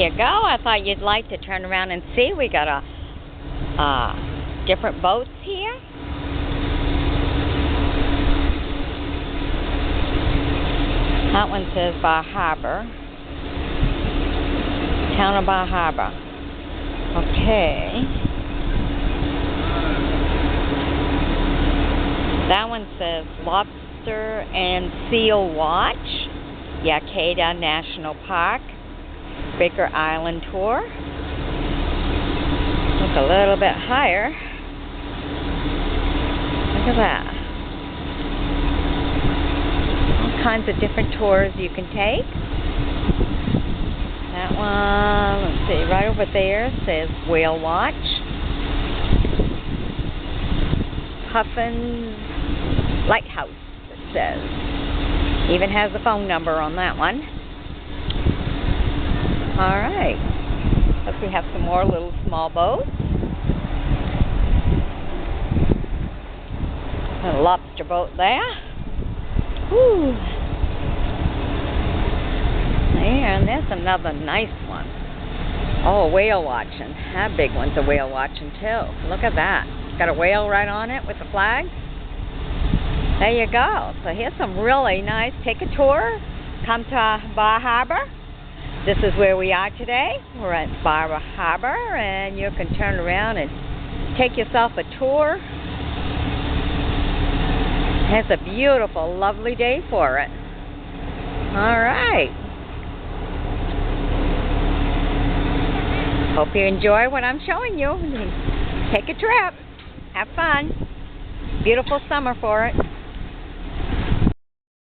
you go. I thought you'd like to turn around and see. We got different boats here. That one says Bar Harbor. Town of Bar Harbor. Okay. That one says Lobster and Seal Watch. Yakeda National Park. Baker Island Tour. Look a little bit higher. Look at that. All kinds of different tours you can take. That one, let's see, right over there says Whale Watch. Puffin's Lighthouse, it says. Even has the phone number on that one. Alright. Let's see, have some more little small boats. A lobster boat there. Whew. There, and there's another nice one. Oh, whale watching. That big one's a whale watching too. Look at that. It's got a whale right on it with a flag. There you go. So here's some really nice. Take a tour. Come to Bar Harbor. This is where we are today. We're at Bar Harbor, and you can turn around and take yourself a tour. It's a beautiful, lovely day for it. All right. Hope you enjoy what I'm showing you. Take a trip. Have fun. Beautiful summer for it.